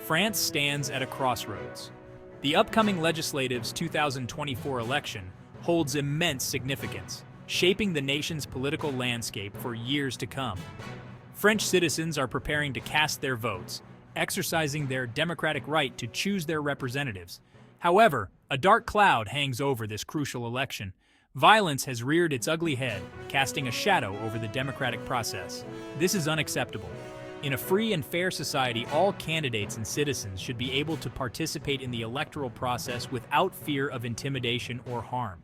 France stands at a crossroads. The upcoming Legislatives 2024 election holds immense significance, shaping the nation's political landscape for years to come. French citizens are preparing to cast their votes, exercising their democratic right to choose their representatives. However, a dark cloud hangs over this crucial election. Violence has reared its ugly head, casting a shadow over the democratic process. This is unacceptable. In a free and fair society, all candidates and citizens should be able to participate in the electoral process without fear of intimidation or harm.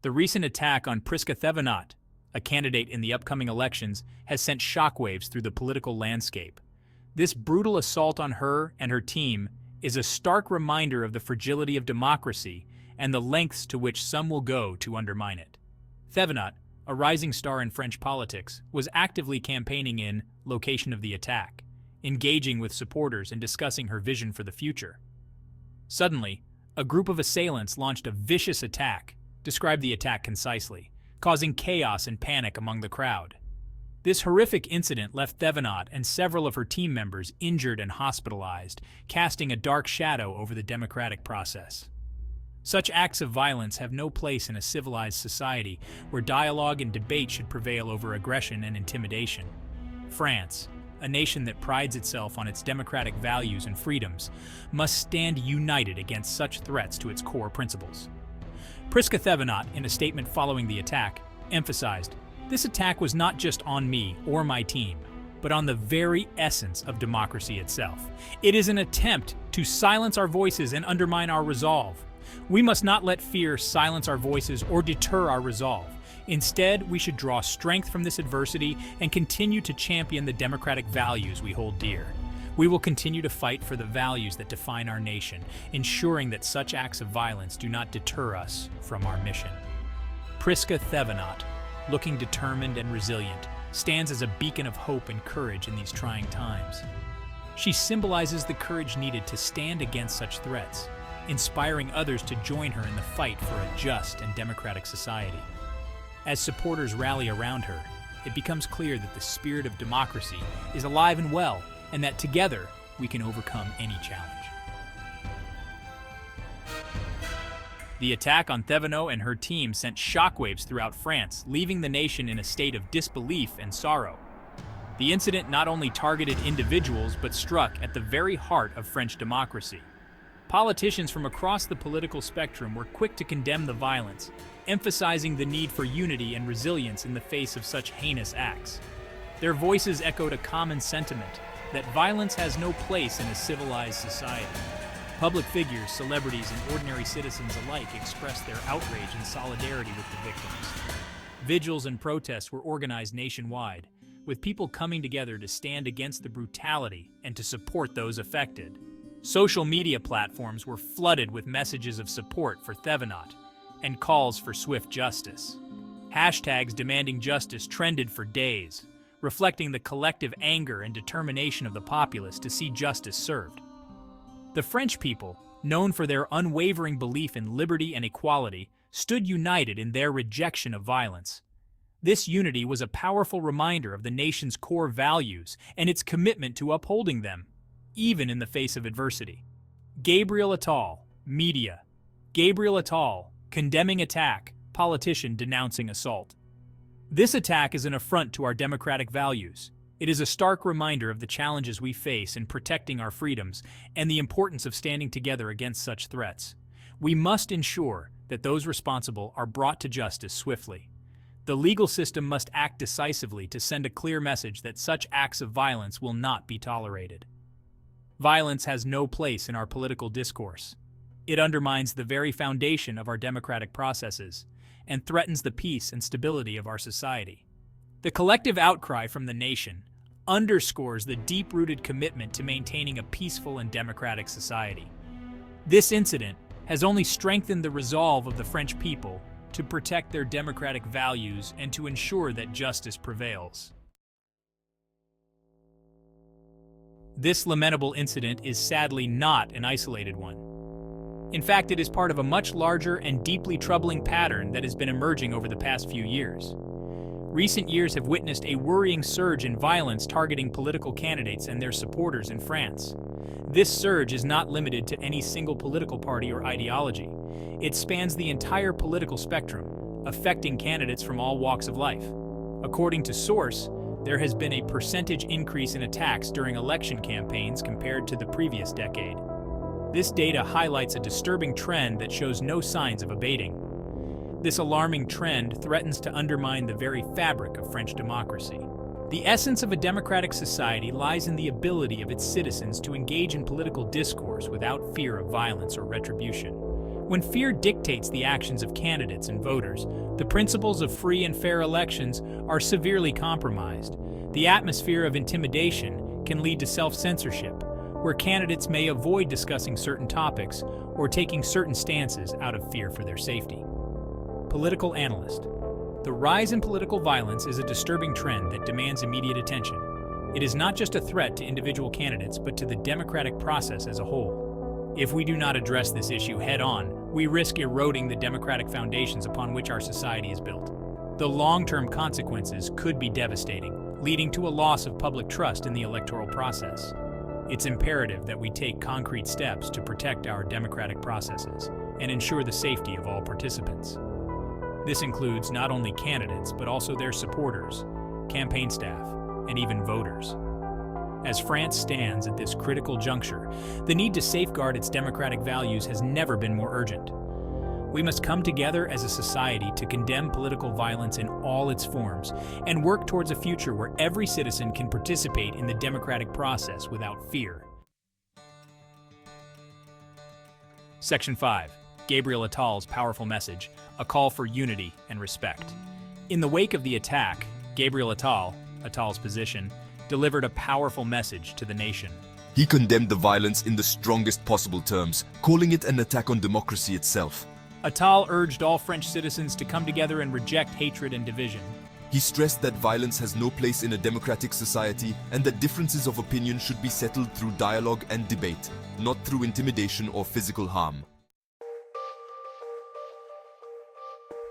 The recent attack on Prisca Thevenot, a candidate in the upcoming elections, has sent shockwaves through the political landscape. This brutal assault on her and her team is a stark reminder of the fragility of democracy and the lengths to which some will go to undermine it. Thevenot, a rising star in French politics, was actively campaigning in location of the attack, engaging with supporters and discussing her vision for the future. Suddenly, a group of assailants launched a vicious attack, described the attack concisely, causing chaos and panic among the crowd. This horrific incident left Thevenot and several of her team members injured and hospitalized, casting a dark shadow over the democratic process. Such acts of violence have no place in a civilized society where dialogue and debate should prevail over aggression and intimidation. France, a nation that prides itself on its democratic values and freedoms, must stand united against such threats to its core principles. Prisca Thevenot, in a statement following the attack, emphasized, "This attack was not just on me or my team, but on the very essence of democracy itself. It is an attempt to silence our voices and undermine our resolve. We must not let fear silence our voices or deter our resolve. Instead, we should draw strength from this adversity and continue to champion the democratic values we hold dear. We will continue to fight for the values that define our nation, ensuring that such acts of violence do not deter us from our mission." Prisca Thevenot, looking determined and resilient, stands as a beacon of hope and courage in these trying times. She symbolizes the courage needed to stand against such threats, inspiring others to join her in the fight for a just and democratic society. As supporters rally around her, it becomes clear that the spirit of democracy is alive and well, and that together we can overcome any challenge. The attack on Thevenot and her team sent shockwaves throughout France, leaving the nation in a state of disbelief and sorrow. The incident not only targeted individuals but struck at the very heart of French democracy. Politicians from across the political spectrum were quick to condemn the violence, emphasizing the need for unity and resilience in the face of such heinous acts. Their voices echoed a common sentiment that violence has no place in a civilized society. Public figures, celebrities, and ordinary citizens alike expressed their outrage and solidarity with the victims. Vigils and protests were organized nationwide, with people coming together to stand against the brutality and to support those affected. Social media platforms were flooded with messages of support for Thevenot and calls for swift justice. Hashtags demanding justice trended for days, reflecting the collective anger and determination of the populace to see justice served. The French people, known for their unwavering belief in liberty and equality, stood united in their rejection of violence. This unity was a powerful reminder of the nation's core values and its commitment to upholding them, even in the face of adversity. Gabriel Attal, media. Gabriel Attal, condemning attack, politician denouncing assault. This attack is an affront to our democratic values. It is a stark reminder of the challenges we face in protecting our freedoms and the importance of standing together against such threats. We must ensure that those responsible are brought to justice swiftly. The legal system must act decisively to send a clear message that such acts of violence will not be tolerated. Violence has no place in our political discourse. It undermines the very foundation of our democratic processes and threatens the peace and stability of our society. The collective outcry from the nation underscores the deep-rooted commitment to maintaining a peaceful and democratic society. This incident has only strengthened the resolve of the French people to protect their democratic values and to ensure that justice prevails. This lamentable incident is sadly not an isolated one. In fact, it is part of a much larger and deeply troubling pattern that has been emerging over the past few years. recent years have witnessed a worrying surge in violence targeting political candidates and their supporters in France. This surge is not limited to any single political party or ideology. It spans the entire political spectrum, affecting candidates from all walks of life. According to Source, there has been a percentage increase in attacks during election campaigns compared to the previous decade. This data highlights a disturbing trend that shows no signs of abating. This alarming trend threatens to undermine the very fabric of French democracy. The essence of a democratic society lies in the ability of its citizens to engage in political discourse without fear of violence or retribution. When fear dictates the actions of candidates and voters, the principles of free and fair elections are severely compromised. The atmosphere of intimidation can lead to self-censorship, where candidates may avoid discussing certain topics or taking certain stances out of fear for their safety. Political analyst. The rise in political violence is a disturbing trend that demands immediate attention. It is not just a threat to individual candidates, but to the democratic process as a whole. If we do not address this issue head-on, we risk eroding the democratic foundations upon which our society is built. The long-term consequences could be devastating, leading to a loss of public trust in the electoral process. It's imperative that we take concrete steps to protect our democratic processes and ensure the safety of all participants. This includes not only candidates, but also their supporters, campaign staff, and even voters. As France stands at this critical juncture, the need to safeguard its democratic values has never been more urgent. We must come together as a society to condemn political violence in all its forms and work towards a future where every citizen can participate in the democratic process without fear. Section 5. Gabriel Attal's powerful message, a call for unity and respect. In the wake of the attack, Gabriel Attal, Attal's position, delivered a powerful message to the nation. He condemned the violence in the strongest possible terms, calling it an attack on democracy itself. Attal urged all French citizens to come together and reject hatred and division. He stressed that violence has no place in a democratic society and that differences of opinion should be settled through dialogue and debate, not through intimidation or physical harm.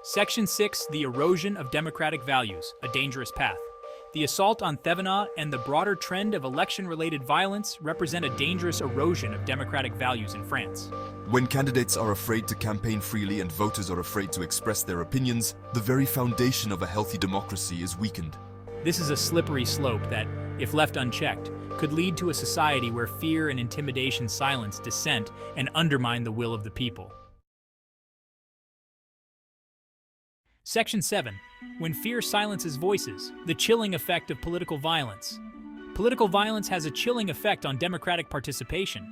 Section 6. The erosion of democratic values, a dangerous path. The assault on Thevenot and the broader trend of election-related violence represent a dangerous erosion of democratic values in France. When candidates are afraid to campaign freely and voters are afraid to express their opinions, the very foundation of a healthy democracy is weakened. This is a slippery slope that, if left unchecked, could lead to a society where fear and intimidation silence dissent and undermine the will of the people. Section 7. When fear silences voices, the chilling effect of political violence. Political violence has a chilling effect on democratic participation.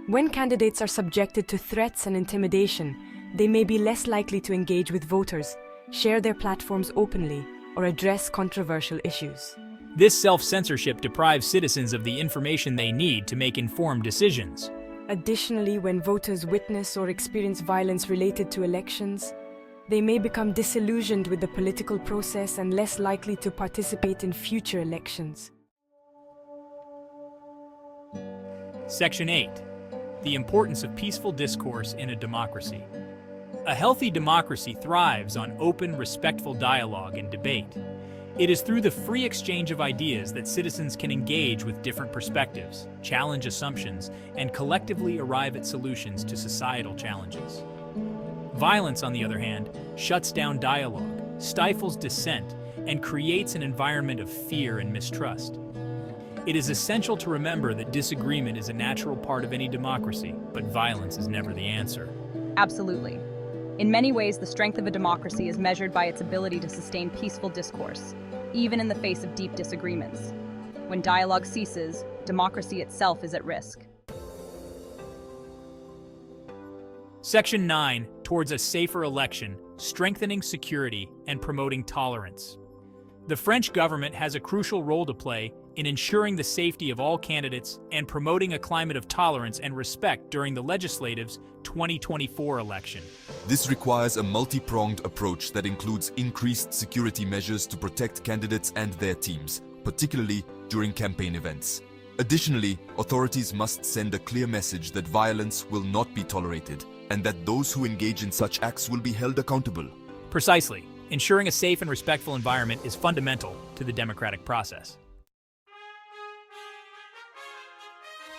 When candidates are subjected to threats and intimidation, they may be less likely to engage with voters, share their platforms openly, or address controversial issues. This self-censorship deprives citizens of the information they need to make informed decisions. Additionally, when voters witness or experience violence related to elections, they may become disillusioned with the political process and less likely to participate in future elections. Section 8. The importance of peaceful discourse in a democracy. A healthy democracy thrives on open, respectful dialogue and debate. It is through the free exchange of ideas that citizens can engage with different perspectives, challenge assumptions, and collectively arrive at solutions to societal challenges. Violence, on the other hand, shuts down dialogue, stifles dissent, and creates an environment of fear and mistrust. It is essential to remember that disagreement is a natural part of any democracy, but violence is never the answer. Absolutely. In many ways, the strength of a democracy is measured by its ability to sustain peaceful discourse, even in the face of deep disagreements. When dialogue ceases, democracy itself is at risk. Section 9. Towards a safer election, strengthening security and promoting tolerance. The French government has a crucial role to play in ensuring the safety of all candidates and promoting a climate of tolerance and respect during the Legislatives 2024 election. This requires a multi-pronged approach that includes increased security measures to protect candidates and their teams, particularly during campaign events. Additionally, authorities must send a clear message that violence will not be tolerated and that those who engage in such acts will be held accountable. Precisely. Ensuring a safe and respectful environment is fundamental to the democratic process.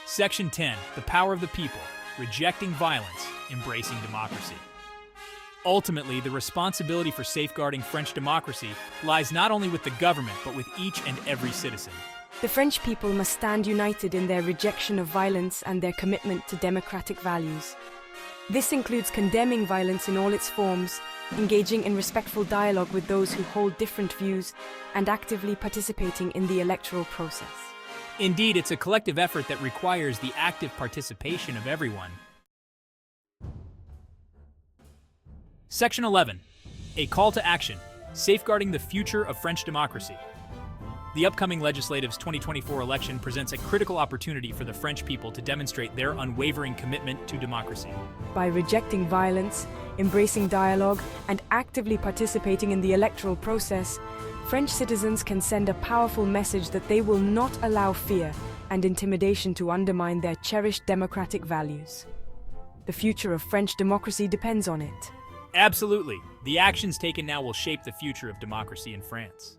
Section 10. The power of the people. Rejecting violence, embracing democracy. Ultimately, the responsibility for safeguarding French democracy lies not only with the government, but with each and every citizen. The French people must stand united in their rejection of violence and their commitment to democratic values. This includes condemning violence in all its forms, engaging in respectful dialogue with those who hold different views, and actively participating in the electoral process. Indeed, it's a collective effort that requires the active participation of everyone. Section 11. A call to action, safeguarding the future of French democracy. The upcoming Legislatives 2024 election presents a critical opportunity for the French people to demonstrate their unwavering commitment to democracy. By rejecting violence, embracing dialogue, and actively participating in the electoral process, French citizens can send a powerful message that they will not allow fear and intimidation to undermine their cherished democratic values. The future of French democracy depends on it. Absolutely. The actions taken now will shape the future of democracy in France.